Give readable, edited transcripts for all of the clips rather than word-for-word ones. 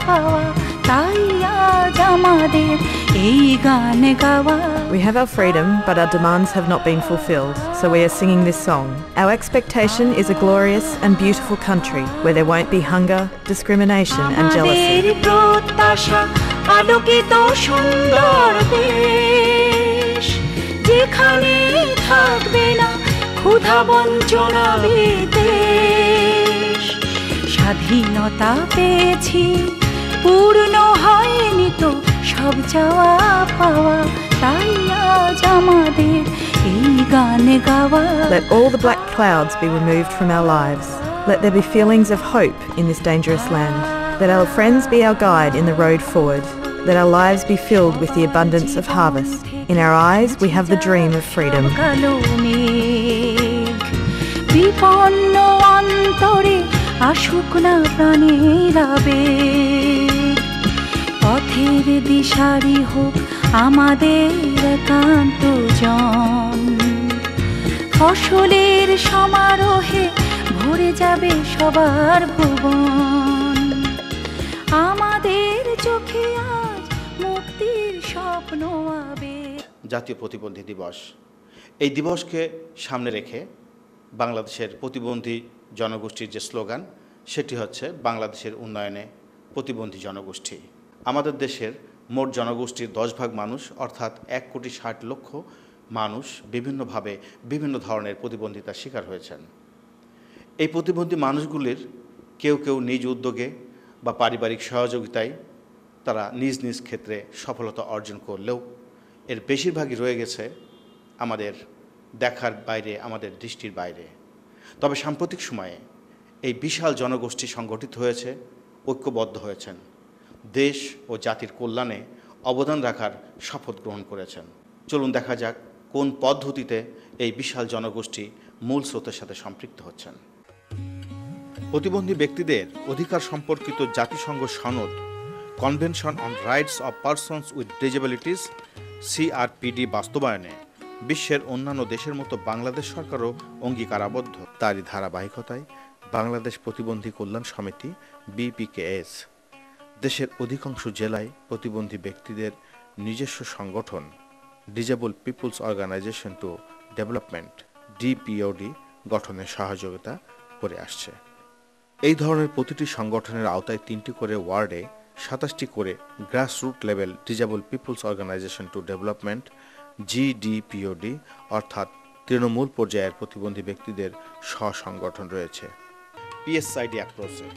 পাওয়া তাই আজ আমাদের এই গান গাওয়া। We have our freedom, but our demands have not been fulfilled, so we are singing this song. Our expectation is a glorious and beautiful country where there won't be hunger, discrimination and jealousy. আমাদের প্রত্যাশা আলোকিত সুন্দর দেশ, যেখানে থাকবে না ক্ষুধা বঞ্চনা বিদ্বেষ। স্বাধীনতা পেয়েছি, পূর্ণ হয়নি তো সব চাওয়া পাওয়া, তাই আজ আমাদের এই গান গাওয়া। Let all the black clouds be removed from our lives. Let there be feelings of hope in this dangerous land. Let our friends be our guide in the road forward. Let our lives be filled with the abundance of harvest. In our eyes we have the dream of freedom. কালো মেঘ বিপন্ন অন্তরে আসুক না প্রাণের আবেগ, পথের দিশারি হোক আমাদের একান্ত জন। ফসলের সমারোহে ভরে যাবে সবার ভুবন, আমাদের চোখে আজ মুক্তির স্বপ্ন আবেগ। জাতীয় প্রতিবন্ধী দিবস, এই দিবসকে সামনে রেখে বাংলাদেশের প্রতিবন্ধী জনগোষ্ঠীর যে স্লোগান, সেটি হচ্ছে বাংলাদেশের উন্নয়নে প্রতিবন্ধী জনগোষ্ঠী। আমাদের দেশের মোট জনগোষ্ঠীর 10 ভাগ মানুষ অর্থাৎ 1,60,00,000 মানুষ বিভিন্নভাবে বিভিন্ন ধরনের প্রতিবন্ধিতার শিকার হয়েছেন। এই প্রতিবন্ধী মানুষগুলির কেউ কেউ নিজ উদ্যোগে বা পারিবারিক সহযোগিতায় তারা নিজ নিজ ক্ষেত্রে সফলতা অর্জন করলেও এর বেশিরভাগই রয়ে গেছে আমাদের দেখার বাইরে, আমাদের দৃষ্টির বাইরে। তবে সাম্প্রতিক সময়ে এই বিশাল জনগোষ্ঠী সংগঠিত হয়েছে, ঐক্যবদ্ধ হয়েছেন, দেশ ও জাতির কল্যাণে অবদান রাখার শপথ গ্রহণ করেছেন। চলুন দেখা যাক কোন পদ্ধতিতে এই বিশাল জনগোষ্ঠী মূল স্রোতের সাথে সম্পৃক্ত হচ্ছেন। প্রতিবন্ধী ব্যক্তিদের অধিকার সম্পর্কিত জাতিসংঘ সনদ convention on rights of persons with disabilities CRPD বাস্তবায়নে বিশ্বের অন্যান্য দেশের মতো বাংলাদেশ সরকারও অঙ্গীকারাবদ্ধ। তারই ধারাবাহিকতায় বাংলাদেশ প্রতিবন্ধী কল্যাণ সমিতি BPKS দেশের অধিকাংশ জেলায় প্রতিবন্ধী ব্যক্তিদের নিজস্ব সংগঠন disable peoples organisation to development DPOD গঠনে সহযোগিতা করে আসছে। এই ধরনের প্রতিটি সংগঠনের আওতায় 3টি করে ওয়ার্ডে 27টি করে grassroot level disable peoples organisation to development GDPOD অর্থাৎ তৃণমূল পর্যায়ের প্রতিবন্ধী ব্যক্তিদের স্ব-সংগঠন রয়েছে। PSID অ্যাপ্রোচে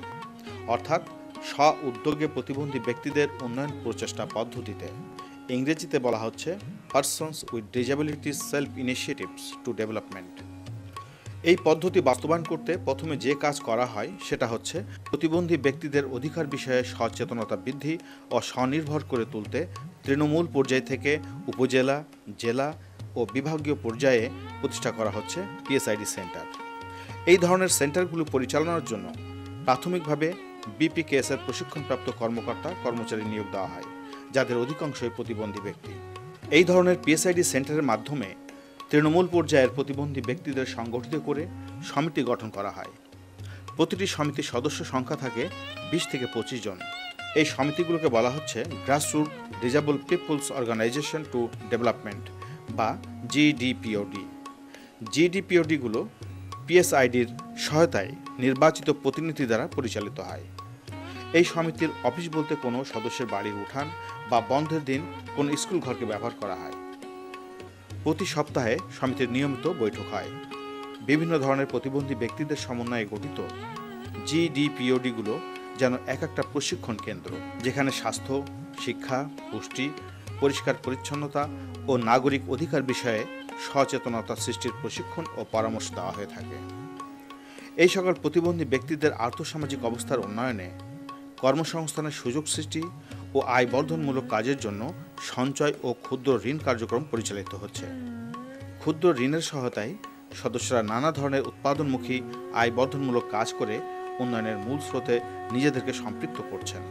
অর্থাৎ স্ব উদ্যোগে প্রতিবন্ধী ব্যক্তিদের উন্নয়ন প্রচেষ্টা পদ্ধতিতে ইংরেজিতে বলা হচ্ছে persons with disabilities self initiatives to development. এই পদ্ধতি বাস্তবায়ন করতে প্রথমে যে কাজ করা হয় সেটা হচ্ছে প্রতিবন্ধী ব্যক্তিদের অধিকার বিষয়ে সচেতনতা বৃদ্ধি ও স্বনির্ভর করে তুলতে তৃণমূল পর্যায় থেকে উপজেলা, জেলা ও বিভাগীয় পর্যায়ে প্রতিষ্ঠা করা হচ্ছে PSID সেন্টার। এই ধরনের সেন্টারগুলো পরিচালনার জন্য প্রাথমিকভাবে BPKS এর প্রশিক্ষণপ্রাপ্ত কর্মকর্তা কর্মচারী নিয়োগ দেওয়া হয়, যাদের অধিকাংশই প্রতিবন্ধী ব্যক্তি। এই ধরনের PSID সেন্টারের মাধ্যমে তৃণমূল পর্যায়ের প্রতিবন্ধী ব্যক্তিদের সংগঠিত করে সমিতি গঠন করা হয়। প্রতিটি সমিতির সদস্য সংখ্যা থাকে 20 থেকে 25 জন। এই সমিতিগুলোকে বলা হচ্ছে grassroot disable peoples organisation to development বা GDPOD। GDPODগুলো PSIDর সহায়তায় নির্বাচিত প্রতিনিধি দ্বারা পরিচালিত হয়। এই সমিতির অফিস বলতে কোনো সদস্যের বাড়ির উঠান বা বন্ধের দিন কোনো স্কুল ঘরকে ব্যবহার করা হয়। প্রতি সপ্তাহে সমিতির নিয়মিত বৈঠক হয়। বিভিন্ন ধরনের প্রতিবন্ধী ব্যক্তিদের সমন্বয়ে গঠিত GDPODগুলো যেন এক একটা প্রশিক্ষণ কেন্দ্র, যেখানে স্বাস্থ্য, শিক্ষা, পুষ্টি, পরিষ্কার পরিচ্ছন্নতা ও নাগরিক অধিকার বিষয়ে সচেতনতা সৃষ্টির প্রশিক্ষণ ও পরামর্শ দেওয়া হয়ে থাকে। এই সকল প্রতিবন্ধী ব্যক্তিদের আর্থসামাজিক অবস্থার উন্নয়নে, কর্মসংস্থানের সুযোগ সৃষ্টি ও আয় বর্ধনমূলক কাজের জন্য সঞ্চয় ও ক্ষুদ্র ঋণ কার্যক্রম পরিচালিত হচ্ছে। ক্ষুদ্র ঋণের সহায়তায় সদস্যরা নানা ধরনের উৎপাদনমুখী আয় বর্ধনমূলক কাজ করে উন্নয়নের মূল স্রোতে নিজেদেরকে সম্পৃক্ত করছেন।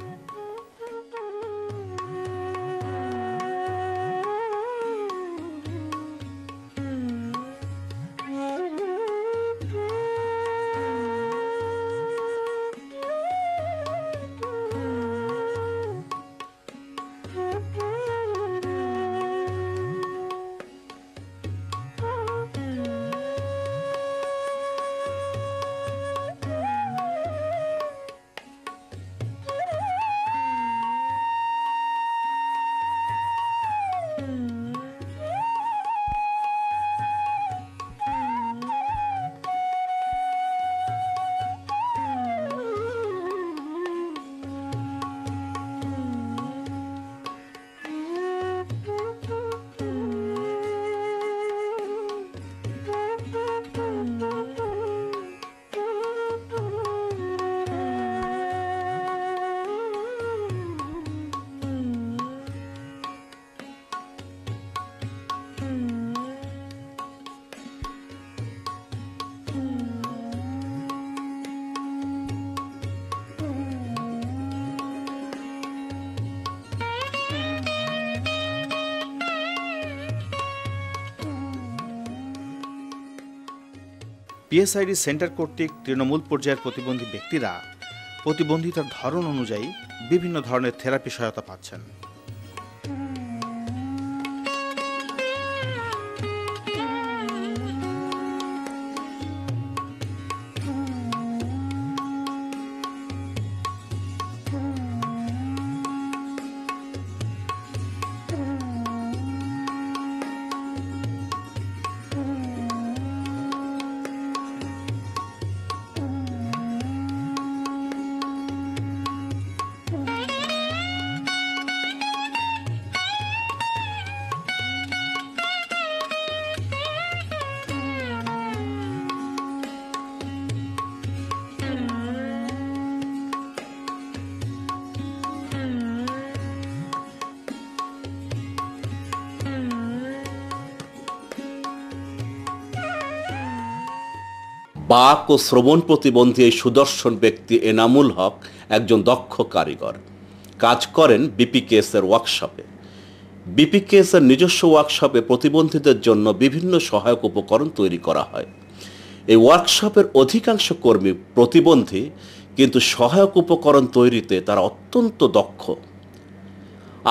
পিএসআইডি সেন্টার কর্তৃক তৃণমূল পর্যায়ের প্রতিবন্ধী ব্যক্তিরা প্রতিবন্ধিতার ধরন অনুযায়ী বিভিন্ন ধরনের থেরাপি সহায়তা পাচ্ছেন। বাক ও শ্রবণ প্রতিবন্ধী এই সুদর্শন ব্যক্তি এনামুল হক একজন দক্ষ কারিগর, কাজ করেন বিপিকেএস এর ওয়ার্কশপে। বিপিকেএস এর নিজস্ব ওয়ার্কশপে প্রতিবন্ধীদের জন্য বিভিন্ন সহায়ক উপকরণ তৈরি করা হয়। এই ওয়ার্কশপের অধিকাংশ কর্মী প্রতিবন্ধী, কিন্তু সহায়ক উপকরণ তৈরিতে তারা অত্যন্ত দক্ষ,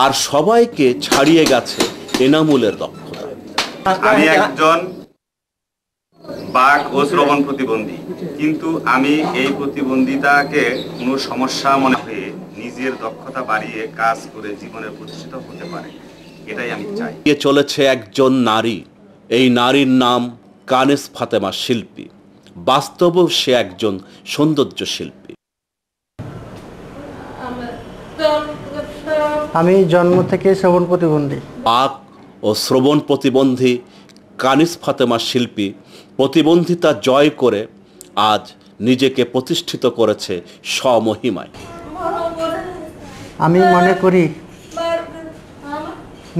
আর সবাইকে ছাড়িয়ে গেছে এনামুলের দক্ষতা। আমি একজন বাক ও শ্রবণ প্রতিবন্ধী, কিন্তু আমি এই প্রতিবন্ধিতাকে কোনো সমস্যা মনে হয়ে নিজের দক্ষতা বাড়িয়ে কাজ করে জীবনে প্রতিষ্ঠিত হতে পারে, এটাই আমি চাই। চলেছে একজন নারী, এই নারীর নাম কানেস ফাতেমা শিল্পী। বাস্তবেও সে একজন সৌন্দর্য শিল্পী। আমি জন্ম থেকে শ্রবণ প্রতিবন্ধী। বাক ও শ্রবণ প্রতিবন্ধী কানিস ফাতেমা শিল্পী প্রতিবন্ধিতা জয় করে আজ নিজেকে প্রতিষ্ঠিত করেছে স্বমহিমায়। আমি মনে করি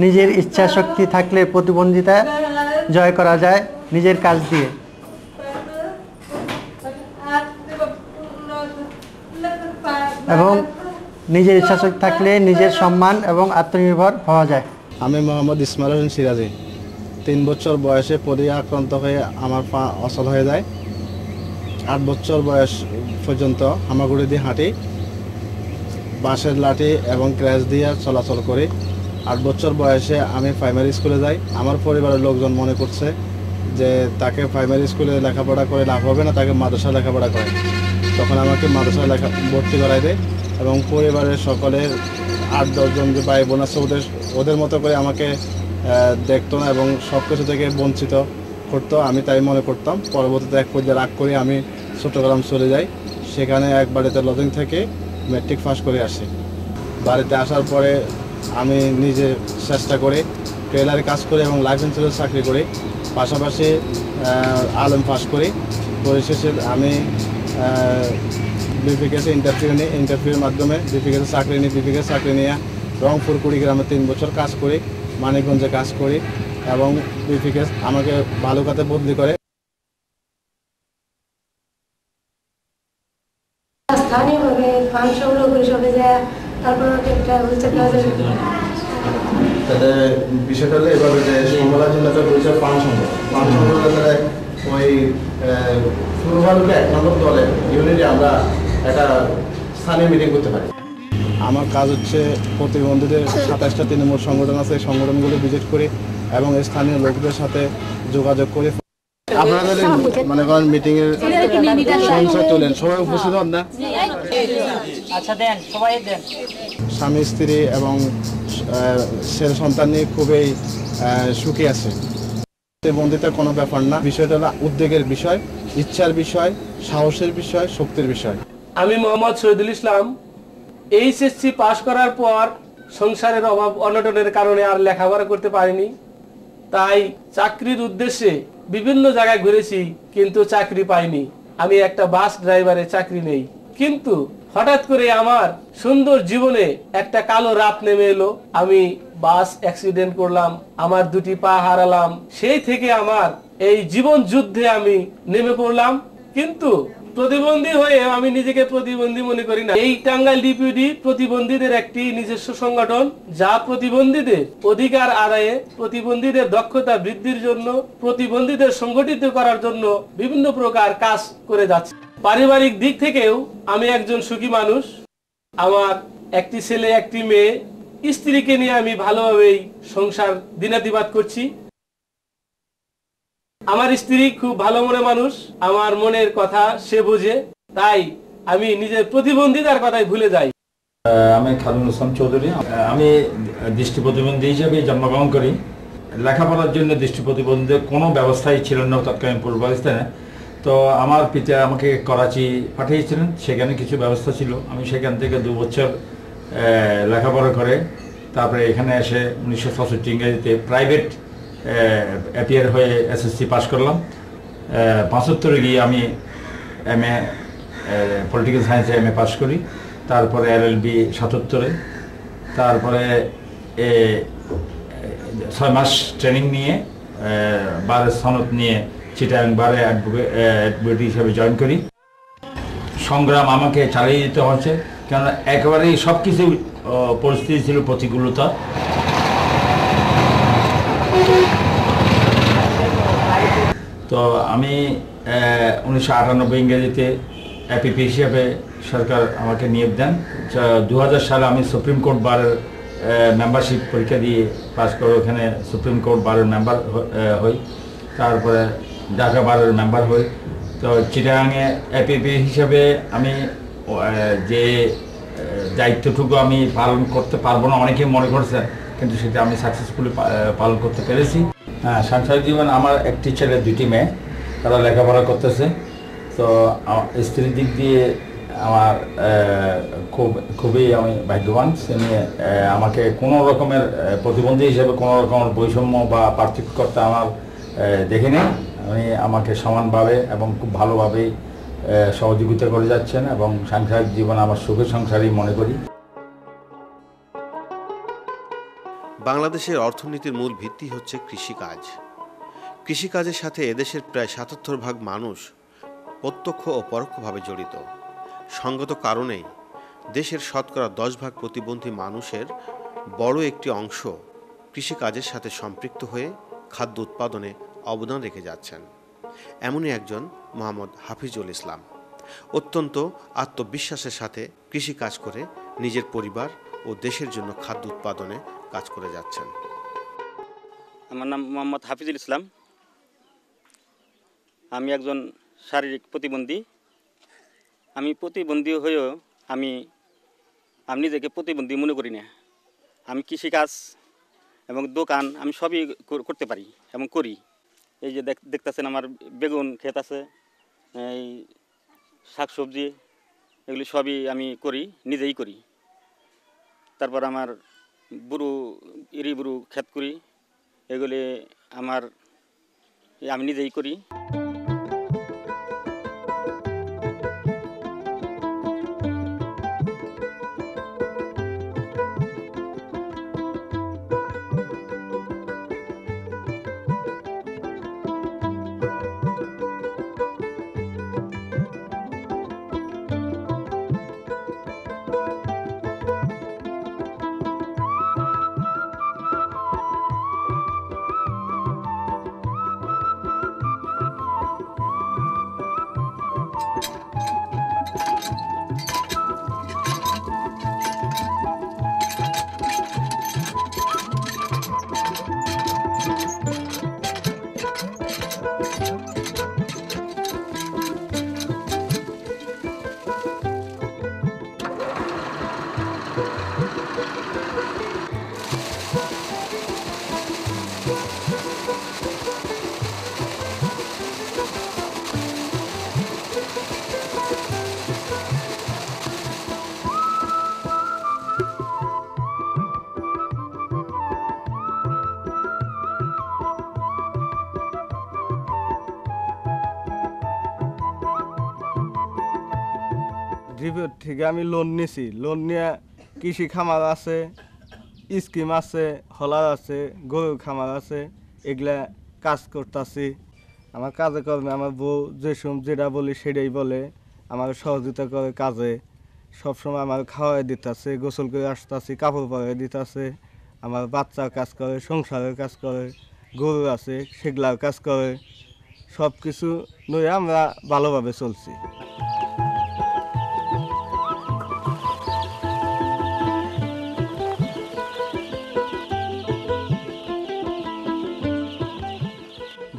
নিজের ইচ্ছা শক্তি থাকলে প্রতিবন্ধিতা জয় করা যায় নিজের কাজ দিয়ে। এবং নিজের ইচ্ছা শক্তি থাকলে নিজের সম্মান এবং আত্মনির্ভর হওয়া যায়। আমি মোহাম্মদ ইসমাইল হোসেন সিরাজি। 3 বছর বয়সে পোলিও আক্রান্ত হয়ে আমার পা অচল হয়ে যায়। 8 বছর বয়স পর্যন্ত হামাগুড়ি দিয়ে হাঁটি, বাঁশের লাঠি এবং ক্র্যাচ দিয়ে চলাচল করি। 8 বছর বয়সে আমি প্রাইমারি স্কুলে যাই। আমার পরিবারের লোকজন মনে করছে যে তাকে প্রাইমারি স্কুলে লেখাপড়া করে লাভ হবে না, তাকে মাদ্রাসা লেখাপড়া করে। তখন আমাকে মাদ্রাসায় ভর্তি করাই দেয় এবং পরিবারের সকলের 8-10 জন যে ভাই বোন আছে ওদের মতো করে আমাকে দেখতো না এবং সব কিছু থেকে বঞ্চিত করতো। আমি তাই মনে করতাম। পরবর্তীতে এক পর্যায়ে রাগ করে আমি চট্টগ্রাম চলে যাই। সেখানে এক বাড়িতে লজিং থেকে ম্যাট্রিক পাস করে আসি। বাড়িতে আসার পরে আমি নিজে চেষ্টা করে টেলারে কাজ করি এবং লাইফ ইন্স্যুরেন্স চাকরি করি। পাশাপাশি আলেম পাস করি। পরিশেষে আমি বিপিকেএসে ইন্টারভিউর মাধ্যমে বিপিকেএসে চাকরি নিই। বিপিকেএস চাকরি নিয়ে রংপুর কুড়িগ্রামে 3 বছর কাজ করি, মানিকগঞ্জে কাজ করি এবং বিপিকেএস আমাকে ভালুকাতে বদলি করে। স্থানীয়ভাবে ফান্ড সংগ্রহ করে সবে যায়, তারপর একটা হচ্ছে তাদের বিষয়টা হলো এভাবে যে সমলা জেলাতে রয়েছে ফান্ড সংগ্রহ ওই পূর্ব ভালুকা 1 নম্বর দলে ইউনিটে আমরা একটা স্থানীয় মিটিং করতে পারি। আমার কাজ হচ্ছে প্রতিবন্ধীদের 27টা তৃণমূল সংগঠন আছে, এই সংগঠনগুলো ভিজিট করি এবং স্থানীয় লোকদের সাথে যোগাযোগ করি। আপনাদের মনে করেন মিটিংয়ের সংখ্যা তোলেন, সবাই উপস্থিত হন না? আচ্ছা দেন, সবাই দেন। স্বামী স্ত্রী এবং ছেলে সন্তান নিয়ে খুবই সুখী আছে। প্রতিবন্ধিতার কোনো ব্যাপার না, বিষয়টা হলো উদ্বেগের বিষয়, ইচ্ছার বিষয়, সাহসের বিষয়, শক্তির বিষয়। আমি মোহাম্মদ শহীদুল ইসলাম। এইচএসসি পাশ করার পর সংসারের অভাব অনটনের কারণে আর লেখাপড়া করতে পারিনি, তাই চাকরির উদ্দেশ্যে বিভিন্ন জায়গায় ঘুরেছি, কিন্তু চাকরি পাইনি। আমি একটা বাস ড্রাইভারের চাকরি নেই, কিন্তু হঠাৎ করে আমার সুন্দর জীবনে একটা কালো রাত নেমে এলো। আমি বাস অ্যাক্সিডেন্ট করলাম, আমার 2টি পা হারালাম। সেই থেকে আমার এই জীবন যুদ্ধে আমি নেমে পড়লাম। কিন্তু প্রতিবন্ধী হয়ে আমি নিজেকে প্রতিবন্ধী মনে করি না। এই টাঙ্গাইল ডিপিডি প্রতিবন্ধীদের একটি নিজস্ব সংগঠন, যা প্রতিবন্ধীদের অধিকার আদায়ে, প্রতিবন্ধীদের দক্ষতা বৃদ্ধির জন্য, প্রতিবন্ধীদের সংগঠিত করার জন্য বিভিন্ন প্রকার কাজ করে যাচ্ছে। পারিবারিক দিক থেকেও আমি একজন সুখী মানুষ। আমার একটি ছেলে, একটি মেয়ে, স্ত্রীকে নিয়ে আমি ভালোভাবেই সংসার দিনাতিপাত করছি। আমার স্ত্রী খুব ভালো মনের মানুষ, আমার মনের কথা সে বোঝে, তাই আমি নিজের প্রতিবন্ধিতার কথাই ভুলে যাই। আমি খালিদুল ইসলাম চৌধুরী। আমি দৃষ্টি প্রতিবন্ধী হিসেবে জন্মগ্রহণ করি। লেখাপড়ার জন্য দৃষ্টি প্রতিবন্ধীদের কোনো ব্যবস্থাই ছিল না তৎকালীন পূর্ব পাকিস্তানে। তো আমার পিতা আমাকে করাচি পাঠিয়েছিলেন, সেখানে কিছু ব্যবস্থা ছিল। আমি সেখান থেকে 2 বছর লেখাপড়া করে তারপরে এখানে এসে 1966 ইংরেজিতে প্রাইভেট অ্যাপিয়ার হয়ে এসএসসি পাস করলাম। 75 গিয়ে আমি MA পলিটিক্যাল সায়েন্সে MA পাস করি। তারপরে LLB 77, তারপরে 6 মাস ট্রেনিং নিয়ে বারের সনদ নিয়ে চিটাগাং বারে অ্যাডভোকেট হিসেবে জয়েন করি। সংগ্রাম আমাকে চালিয়ে যেতে হচ্ছে, কেননা একেবারেই সব কিছু পরিস্থিতি ছিল প্রতিকূলতা। তো আমি 1998 ইংরেজিতে APP হিসেবে সরকার আমাকে নিয়োগ দেন। 2000 সালে আমি সুপ্রিম কোর্ট বারের মেম্বারশিপ পরীক্ষা দিয়ে পাস করে ওখানে সুপ্রিম কোর্ট বারের মেম্বার হই। তারপরে ঢাকা বারের মেম্বার হই। তো চিটাগাংয়ে APP হিসেবে আমি যে দায়িত্বটুকু আমি পালন করতে পারবো না অনেকে মনে করছে, কিন্তু সেটা আমি সাকসেসফুলি পালন করতে পেরেছি। হ্যাঁ, সাংসারিক জীবন আমার একটি ছেলে, 2টি মেয়ে, তারা লেখাপড়া করতেছে। তো স্ত্রীর দিক দিয়ে আমার খুবই আমি ভাগ্যবান। সে নিয়ে আমাকে কোনো রকমের প্রতিবন্ধী হিসেবে কোনো রকমের বৈষম্য বা পার্থক্য করতে আমার দেখিনি। আমাকে সমানভাবে এবং খুব ভালোভাবেই সহযোগিতা করে যাচ্ছেন এবং সাংসারিক জীবন আমার সুখের সংসারই মনে করি। বাংলাদেশের অর্থনীতির মূল ভিত্তি হচ্ছে কৃষিকাজ। কৃষিকাজের সাথে এদেশের প্রায় ৭৭% মানুষ প্রত্যক্ষ ও পরোক্ষভাবে জড়িত। সঙ্গত কারণেই দেশের শতকরা 10% প্রতিবন্ধী মানুষের বড় একটি অংশ কৃষিকাজের সাথে সম্পৃক্ত হয়ে খাদ্য উৎপাদনে অবদান রেখে যাচ্ছেন। এমনই একজন মোহাম্মদ হাফিজুল ইসলাম অত্যন্ত আত্মবিশ্বাসের সাথে কৃষিকাজ করে নিজের পরিবার ও দেশের জন্য খাদ্য উৎপাদনে কাজ করে যাচ্ছেন। আমার নাম মোহাম্মদ হাফিজুল ইসলাম। আমি একজন শারীরিক প্রতিবন্ধী। আমি প্রতিবন্ধী হয়েও আমি নিজেকে প্রতিবন্ধী মনে করি না। আমি কৃষিকাজ এবং দোকান আমি সবই করতে পারি এবং করি। এই যে দেখতেছেন আমার বেগুন ক্ষেত আছে, এই শাকসবজি, এগুলি সবই আমি করি, নিজেই করি। তারপর আমার বুরু ক্ষেত করি, এগুলি আমি নিজেই করি। ডিপিওর থেকে আমি লোন নিছি। লোন নিয়ে কৃষি খামার আছে, স্কিম আছে, হলার আছে, গরু খামার আছে, এগুলা কাজ করতেছি। আমার কাজে কর্মে আমার বউ যেটা বলি সেটাই বলে। আমার সহযোগিতা করে কাজে, সবসময় আমার খাওয়াই দিতেছে, গোসল করে আসতেছি, কাপড় পরে দিতেছে, আমার বাচ্চার কাজ করে, সংসারের কাজ করে, গরু আছে সেগুলার কাজ করে, সব কিছু নিয়ে আমরা ভালোভাবে চলছি।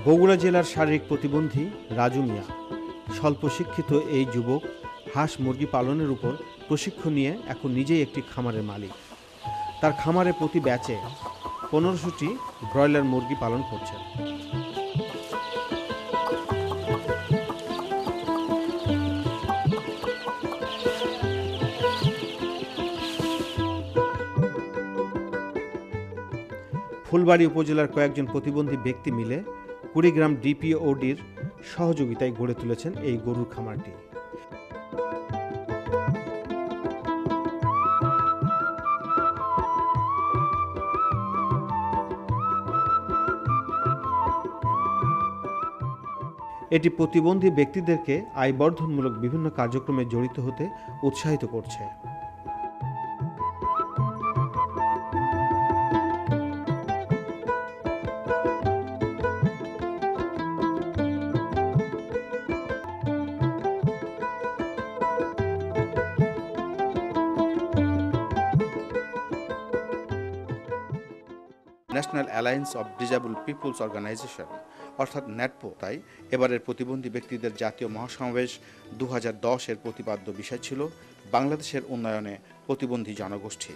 বগুড়া জেলার শারীরিক প্রতিবন্ধী রাজু মিয়া স্বল্প শিক্ষিত এই যুবক হাঁস মুরগি পালনের উপর প্রশিক্ষণ নিয়ে এখন নিজেই একটি খামারের মালিক। তার খামারে প্রতি ব্যাচে 1500টি ব্রয়লার মুরগি পালন করছেন। ফুলবাড়ী উপজেলার কয়েকজন প্রতিবন্ধী ব্যক্তি মিলে কুড়িগ্রাম ডিপিওডির সহযোগিতায় গড়ে তুলেছেন এই গরুর খামারটি। এটি প্রতিবন্ধী ব্যক্তিদেরকে আয়বর্ধনমূলক বিভিন্ন কার্যক্রমে জড়িত হতে উৎসাহিত করছে। National alliance of disable peoples organisation অর্থাৎ ন্যাটপো তাই এবারের প্রতিবন্ধী ব্যক্তিদের জাতীয় মহাসমাবেশ 2010-এর প্রতিপাদ্য বিষয় ছিল বাংলাদেশের উন্নয়নে প্রতিবন্ধী জনগোষ্ঠী।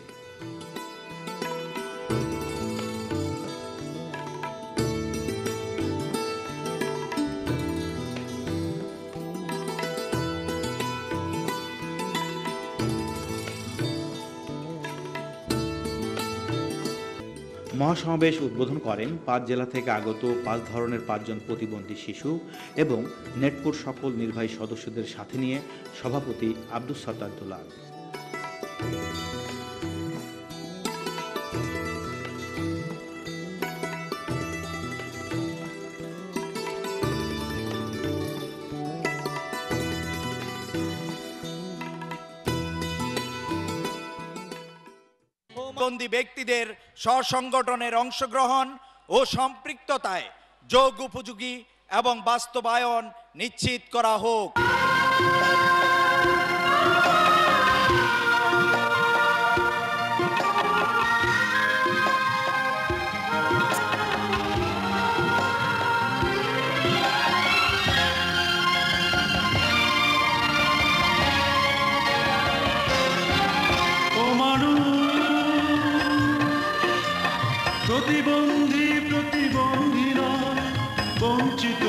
মহাসমাবেশ উদ্বোধন করেন 5 জেলা থেকে আগত 5 ধরনের 5 জন প্রতিবন্ধী শিশু এবং নেটপোর সকল নির্বাহী সদস্যদের সাথে নিয়ে সভাপতি আব্দুস সাত্তার দুলাল। প্রতিবন্ধী ব্যক্তিদের স্ব-সংগঠনের অংশগ্রহণ ও সম্পৃক্ততায় যোগ উপযোগী এবং বাস্তবায়ন নিশ্চিত করা হোক। প্রতিবন্ধী প্রতিবন্ধীরা বঞ্চিত